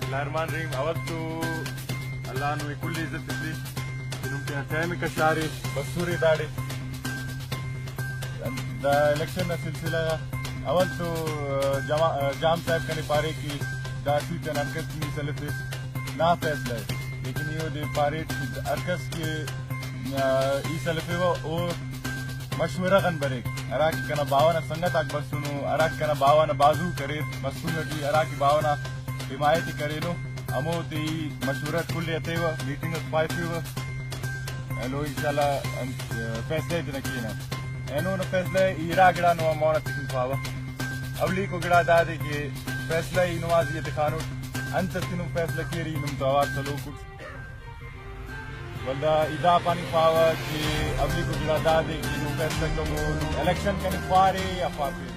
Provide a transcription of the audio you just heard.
Bismillahirrahmanirrahim. Awattu Allah nu kulli izzat fi inum time kashari basuri dadi the election silsila awattu jam sahib kani pare ki da seat and arkas ki selfish na faisla hai lekin ye de pare arkas ki E selfish wo मशवरा gun बरे अराक कना बावना संगत अकबर सुनो अराक कना बावना बाजू करे मसून दी अराक बावना हिमायत करे no Amo ती मशवरा कुल येते व मीटिंग स्पाइसिव हेलो इंशाल्लाह फैसले जन कीना एनो न फैसले इरागड़ा नो मोना तिन पावा अवली को गड़ा दादे के फैसला इनवाजी दिखानो अंत तिनु फैसला केरी नुम दवा चलो कुछ वल्दा इदा पानी पावा कि अवली को गड़ा दादे की नु फैसला को इलेक्शन के पारे या पापे